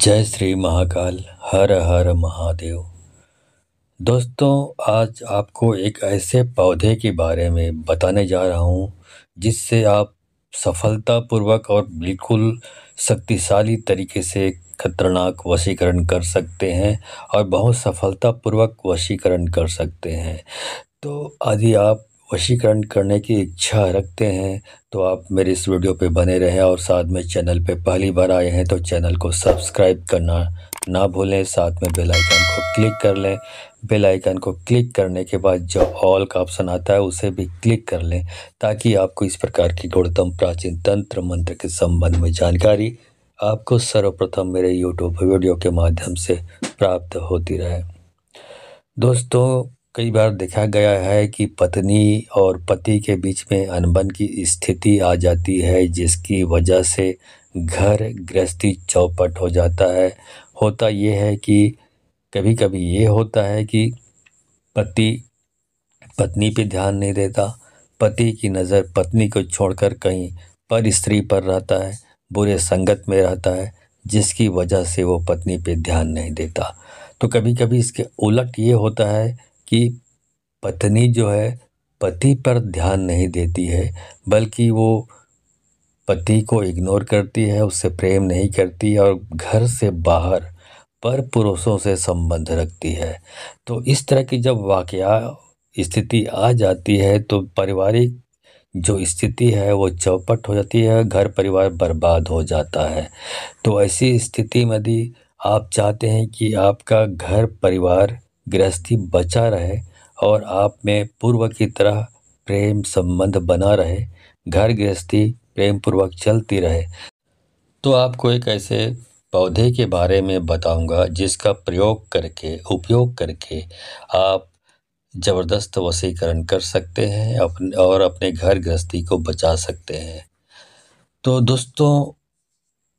जय श्री महाकाल। हर हर महादेव। दोस्तों, आज आपको एक ऐसे पौधे के बारे में बताने जा रहा हूँ जिससे आप सफलतापूर्वक और बिल्कुल शक्तिशाली तरीके से खतरनाक वशीकरण कर सकते हैं और बहुत सफलतापूर्वक वशीकरण कर सकते हैं। तो यदि आप वशीकरण करने की इच्छा रखते हैं तो आप मेरे इस वीडियो पे बने रहें और साथ में चैनल पे पहली बार आए हैं तो चैनल को सब्सक्राइब करना ना भूलें, साथ में बेल आइकन को क्लिक कर लें। बेल आइकन को क्लिक करने के बाद जो ऑल का ऑप्शन आता है उसे भी क्लिक कर लें ताकि आपको इस प्रकार की गुणतम प्राचीन तंत्र मंत्र के संबंध में जानकारी आपको सर्वप्रथम मेरे यूट्यूब वीडियो के माध्यम से प्राप्त होती रहे। दोस्तों, कई बार देखा गया है कि पत्नी और पति के बीच में अनबन की स्थिति आ जाती है जिसकी वजह से घर गृहस्थी चौपट हो जाता है। होता ये है कि कभी कभी ये होता है कि पति पत्नी पे ध्यान नहीं देता, पति की नज़र पत्नी को छोड़कर कहीं पर स्त्री पर रहता है, बुरे संगत में रहता है जिसकी वजह से वो पत्नी पे ध्यान नहीं देता। तो कभी कभी इसके उलट ये होता है कि पत्नी जो है पति पर ध्यान नहीं देती है बल्कि वो पति को इग्नोर करती है, उससे प्रेम नहीं करती और घर से बाहर पर पुरुषों से संबंध रखती है। तो इस तरह की जब वाकया स्थिति आ जाती है तो पारिवारिक जो स्थिति है वो चौपट हो जाती है, घर परिवार बर्बाद हो जाता है। तो ऐसी स्थिति में यदि आप चाहते हैं कि आपका घर परिवार गृहस्थी बचा रहे और आप में पूर्व की तरह प्रेम संबंध बना रहे, घर गृहस्थी प्रेम पूर्वक चलती रहे, तो आपको एक ऐसे पौधे के बारे में बताऊंगा जिसका उपयोग करके आप ज़बरदस्त वशीकरण कर सकते हैं अपने घर गृहस्थी को बचा सकते हैं। तो दोस्तों,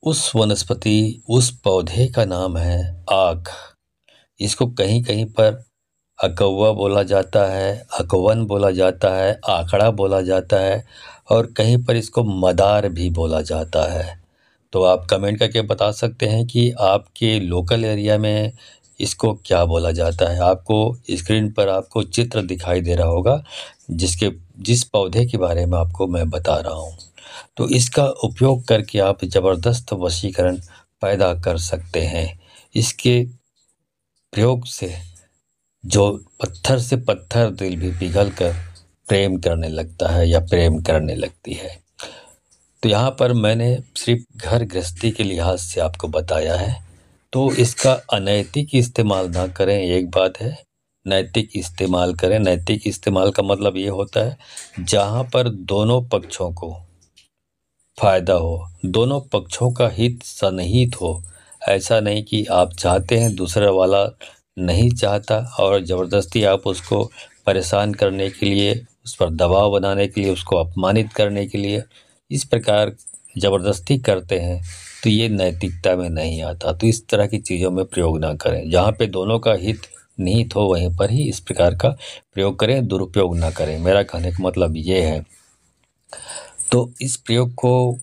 उस पौधे का नाम है आक। इसको कहीं कहीं पर अकौवा बोला जाता है, अकवन बोला जाता है, आकड़ा बोला जाता है और कहीं पर इसको मदार भी बोला जाता है। तो आप कमेंट करके बता सकते हैं कि आपके लोकल एरिया में इसको क्या बोला जाता है। आपको स्क्रीन पर आपको चित्र दिखाई दे रहा होगा जिस पौधे के बारे में आपको मैं बता रहा हूँ। तो इसका उपयोग करके आप ज़बरदस्त वशीकरण पैदा कर सकते हैं। इसके प्रयोग से जो पत्थर से पत्थर दिल भी पिघल कर प्रेम करने लगता है या प्रेम करने लगती है। तो यहाँ पर मैंने सिर्फ घर गृहस्थी के लिहाज से आपको बताया है, तो इसका अनैतिक इस्तेमाल ना करें। एक बात है, नैतिक इस्तेमाल करें। नैतिक इस्तेमाल का मतलब ये होता है जहाँ पर दोनों पक्षों को फायदा हो, दोनों पक्षों का हित सन्निहित हो। ऐसा नहीं कि आप चाहते हैं दूसरा वाला नहीं चाहता और ज़बरदस्ती आप उसको परेशान करने के लिए, उस पर दबाव बनाने के लिए, उसको अपमानित करने के लिए इस प्रकार ज़बरदस्ती करते हैं तो ये नैतिकता में नहीं आता। तो इस तरह की चीज़ों में प्रयोग ना करें। जहाँ पे दोनों का हित निहित हो वहीं पर ही इस प्रकार का प्रयोग करें, दुरुपयोग ना करें। मेरा कहने का मतलब ये है। तो इस प्रयोग को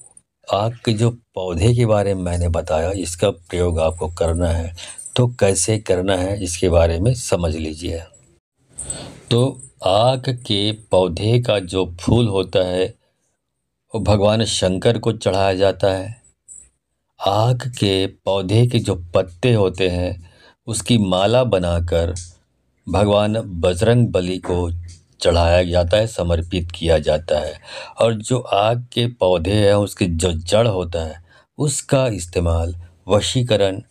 आग के जो पौधे के बारे में मैंने बताया, इसका प्रयोग आपको करना है तो कैसे करना है इसके बारे में समझ लीजिए। तो आग के पौधे का जो फूल होता है वो भगवान शंकर को चढ़ाया जाता है। आग के पौधे के जो पत्ते होते हैं उसकी माला बनाकर भगवान बजरंग बली को चढ़ाया जाता है, समर्पित किया जाता है। और जो आग के पौधे हैं उसके जो जड़ होता है उसका इस्तेमाल वशीकरण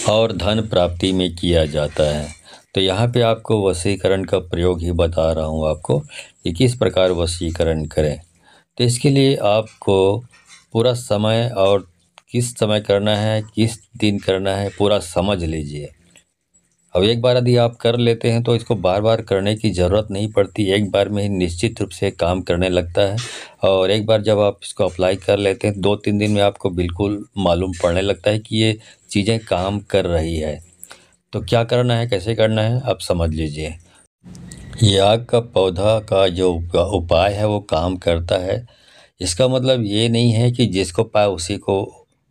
और धन प्राप्ति में किया जाता है। तो यहाँ पे आपको वशीकरण का प्रयोग ही बता रहा हूँ आपको कि किस प्रकार वशीकरण करें। तो इसके लिए आपको पूरा समय और किस समय करना है, किस दिन करना है, पूरा समझ लीजिए। अब एक बार यदि आप कर लेते हैं तो इसको बार बार करने की ज़रूरत नहीं पड़ती, एक बार में ही निश्चित रूप से काम करने लगता है। और एक बार जब आप इसको अप्लाई कर लेते हैं 2-3 दिन में आपको बिल्कुल मालूम पड़ने लगता है कि ये चीज़ें काम कर रही है। तो क्या करना है, कैसे करना है, आप समझ लीजिए। ये आग का पौधा का जो उपाय है वो काम करता है। इसका मतलब ये नहीं है कि जिसको पाए उसी को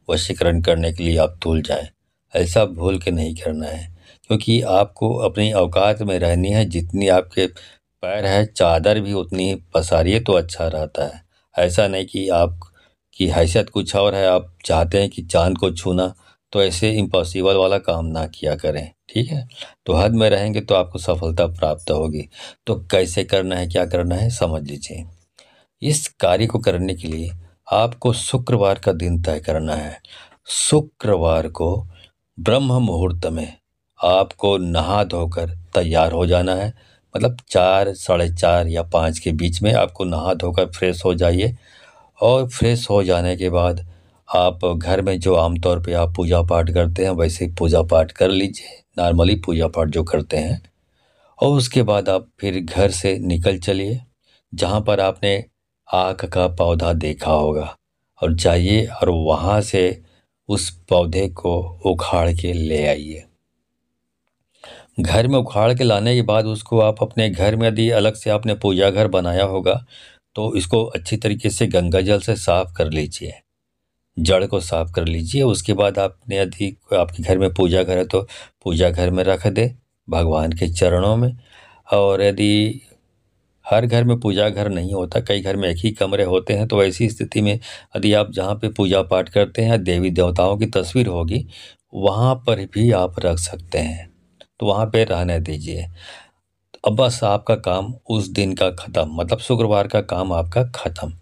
वशीकरण करने के लिए आप तुल जाएं। ऐसा भूल के नहीं करना है, क्योंकि आपको अपनी औकात में रहनी है। जितनी आपके पैर है, चादर भी उतनी ही पसारिए तो अच्छा रहता है। ऐसा नहीं कि आपकी हैसियत कुछ और है, आप चाहते हैं कि चाँद को छूना, तो ऐसे इम्पॉसिबल वाला काम ना किया करें, ठीक है? तो हद में रहेंगे तो आपको सफलता प्राप्त होगी। तो कैसे करना है, क्या करना है, समझ लीजिए। इस कार्य को करने के लिए आपको शुक्रवार का दिन तय करना है। शुक्रवार को ब्रह्म मुहूर्त में आपको नहा धोकर तैयार हो जाना है। मतलब 4, साढ़े 4 या 5 के बीच में आपको नहा धोकर फ्रेश हो जाइए। और फ्रेश हो जाने के बाद आप घर में जो आमतौर पे आप पूजा पाठ करते हैं वैसे पूजा पाठ कर लीजिए, नॉर्मली पूजा पाठ जो करते हैं। और उसके बाद आप फिर घर से निकल चलिए, जहाँ पर आपने आक का पौधा देखा होगा, और जाइए और वहाँ से उस पौधे को उखाड़ के ले आइए। घर में उखाड़ के लाने के बाद उसको आप अपने घर में, यदि अलग से आपने पूजा घर बनाया होगा, तो इसको अच्छी तरीके से गंगा जल से साफ कर लीजिए, जड़ को साफ कर लीजिए। उसके बाद आपने, यदि आपके घर में पूजा घर है तो पूजा घर में रख दे, भगवान के चरणों में। और यदि हर घर में पूजा घर नहीं होता, कई घर में एक ही कमरे होते हैं, तो ऐसी स्थिति में यदि आप जहाँ पे पूजा पाठ करते हैं देवी देवताओं की तस्वीर होगी, वहाँ पर भी आप रख सकते हैं, तो वहाँ पे रहने दीजिए। अब बस आपका काम उस दिन का ख़त्म, मतलब शुक्रवार का काम आपका ख़त्म।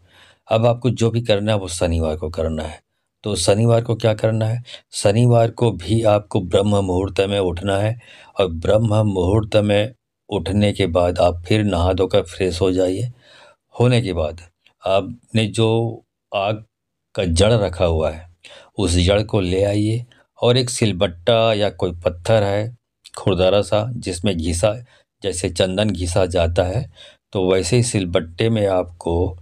अब आपको जो भी करना है वो शनिवार को करना है। तो शनिवार को क्या करना है? शनिवार को भी आपको ब्रह्म मुहूर्त में उठना है। और ब्रह्म मुहूर्त में उठने के बाद आप फिर नहा धोकर फ्रेश हो जाइए। होने के बाद आपने जो आग का जड़ रखा हुआ है, उस जड़ को ले आइए, और एक सिलबट्टा या कोई पत्थर है खुरदरा सा, जिसमें घिसा, जैसे चंदन घिसा जाता है, तो वैसे ही सिलबट्टे में आपको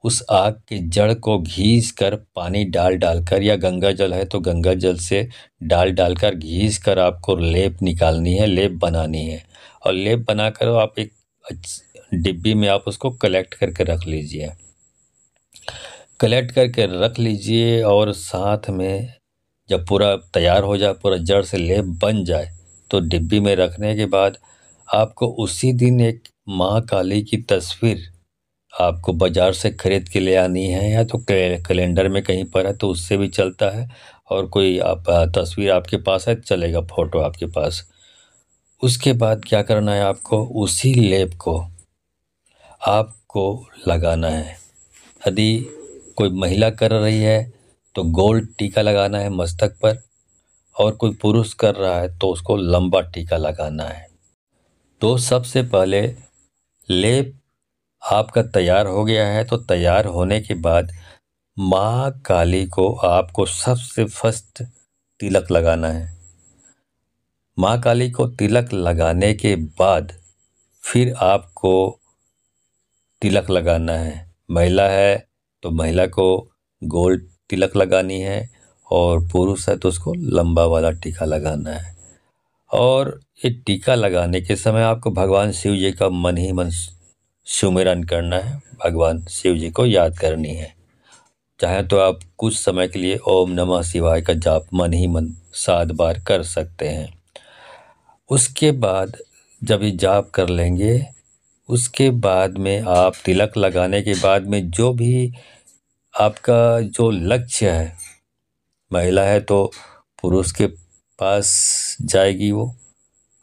उस आग के जड़ को घीस कर पानी डाल डालकर, या गंगा जल है तो गंगा जल से डाल डालकर घीस कर आपको लेप निकालनी है, लेप बनानी है। और लेप बनाकर आप एक डिब्बी में आप उसको कलेक्ट करके रख लीजिए। कलेक्ट करके रख लीजिए, और साथ में जब पूरा तैयार हो जाए, पूरा जड़ से लेप बन जाए, तो डिब्बी में रखने के बाद आपको उसी दिन एक माँ काली की तस्वीर आपको बाजार से खरीद के ले आनी है, या तो कैलेंडर में कहीं पर है तो उससे भी चलता है। और कोई आप तस्वीर आपके पास है, चलेगा, फोटो आपके पास। उसके बाद क्या करना है, आपको उसी लेप को आपको लगाना है। यदि कोई महिला कर रही है तो गोल टीका लगाना है मस्तक पर, और कोई पुरुष कर रहा है तो उसको लंबा टीका लगाना है। तो सबसे पहले लेप आपका तैयार हो गया है, तो तैयार होने के बाद माँ काली को आपको सबसे फर्स्ट तिलक लगाना है। माँ काली को तिलक लगाने के बाद फिर आपको तिलक लगाना है। महिला है तो महिला को गोल तिलक लगानी है, और पुरुष है तो उसको लंबा वाला टीका लगाना है। और ये टीका लगाने के समय आपको भगवान शिव जी का मन ही मन सुमिरन करना है, भगवान शिव जी को याद करनी है। चाहे तो आप कुछ समय के लिए ओम नमः शिवाय का जाप मन ही मन 7 बार कर सकते हैं। उसके बाद जब ये जाप कर लेंगे, उसके बाद में आप तिलक लगाने के बाद में जो भी आपका जो लक्ष्य है, महिला है तो पुरुष के पास जाएगी वो,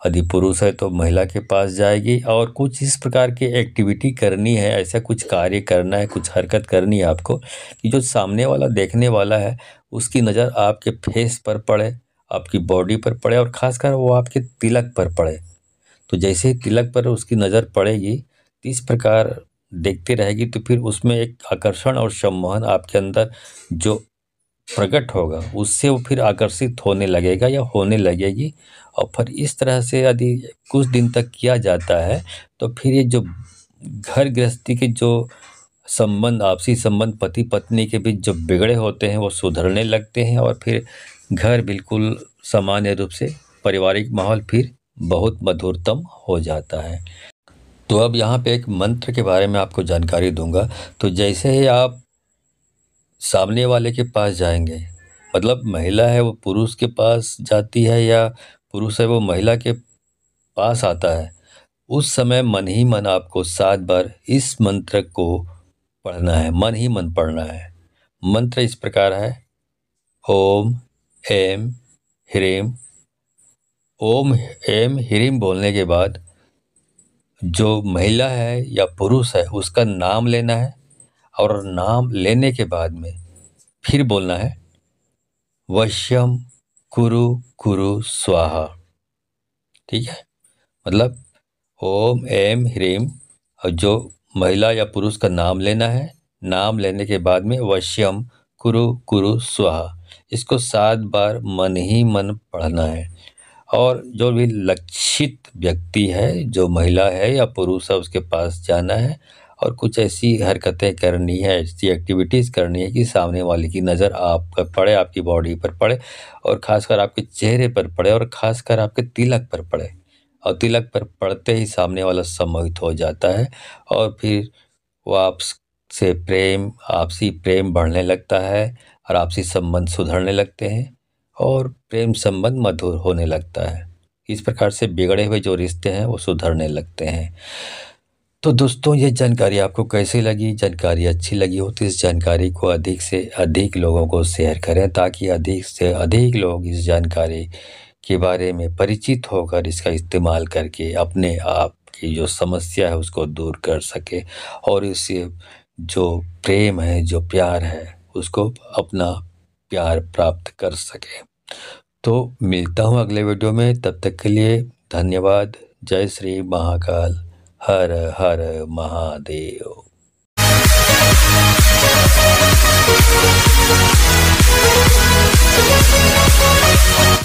यदि पुरुष है तो महिला के पास जाएगी, और कुछ इस प्रकार की एक्टिविटी करनी है, ऐसा कुछ कार्य करना है, कुछ हरकत करनी है आपको, कि जो सामने वाला देखने वाला है उसकी नज़र आपके फेस पर पड़े, आपकी बॉडी पर पड़े, और खासकर वो आपके तिलक पर पड़े। तो जैसे ही तिलक पर उसकी नज़र पड़ेगी, तो इस प्रकार देखते रहेगी, तो फिर उसमें एक आकर्षण और सम्मोहन आपके अंदर जो प्रकट होगा, उससे वो फिर आकर्षित होने लगेगा या होने लगेगी। और फिर इस तरह से यदि कुछ दिन तक किया जाता है, तो फिर ये जो घर गृहस्थी के जो संबंध, आपसी संबंध पति पत्नी के बीच जो बिगड़े होते हैं वो सुधरने लगते हैं, और फिर घर बिल्कुल सामान्य रूप से पारिवारिक माहौल फिर बहुत मधुरतम हो जाता है। तो अब यहाँ पे एक मंत्र के बारे में आपको जानकारी दूंगा। तो जैसे ही आप सामने वाले के पास जाएंगे, मतलब महिला है वो पुरुष के पास जाती है या पुरुष है वो महिला के पास आता है, उस समय मन ही मन आपको 7 बार इस मंत्र को पढ़ना है, मन ही मन पढ़ना है। मंत्र इस प्रकार है, ओम ऐम ह्रीम। ओम ऐम ह्रीम बोलने के बाद जो महिला है या पुरुष है उसका नाम लेना है, और नाम लेने के बाद में फिर बोलना है, वश्यम कुरु कुरु स्वाहा। ठीक है, मतलब ओम ऐम ह्रीम, और जो महिला या पुरुष का नाम लेना है, नाम लेने के बाद में वश्यम कुरु कुरु स्वाहा, इसको 7 बार मन ही मन पढ़ना है। और जो भी लक्षित व्यक्ति है, जो महिला है या पुरुष है, उसके पास जाना है और कुछ ऐसी हरकतें करनी है, ऐसी एक्टिविटीज़ करनी है कि सामने वाले की नज़र आप पर पड़े, आपकी बॉडी पर पड़े, और खासकर आपके चेहरे पर पड़े, और खासकर आपके तिलक पर पड़े, और तिलक पर पड़ते ही सामने वाला सम्मोहित हो जाता है, और फिर वो आपसे आपसी प्रेम बढ़ने लगता है, और आपसी संबंध सुधरने लगते हैं, और प्रेम संबंध मधुर होने लगता है। इस प्रकार से बिगड़े हुए जो रिश्ते हैं वो सुधरने लगते हैं। तो दोस्तों, ये जानकारी आपको कैसी लगी? जानकारी अच्छी लगी हो तो इस जानकारी को अधिक से अधिक लोगों को शेयर करें, ताकि अधिक से अधिक लोग इस जानकारी के बारे में परिचित होकर इसका इस्तेमाल करके अपने आप की जो समस्या है उसको दूर कर सके, और इससे जो प्रेम है, जो प्यार है, उसको अपना प्यार प्राप्त कर सके। तो मिलता हूँ अगले वीडियो में, तब तक के लिए धन्यवाद। जय श्री महाकाल। हर हर महादेव।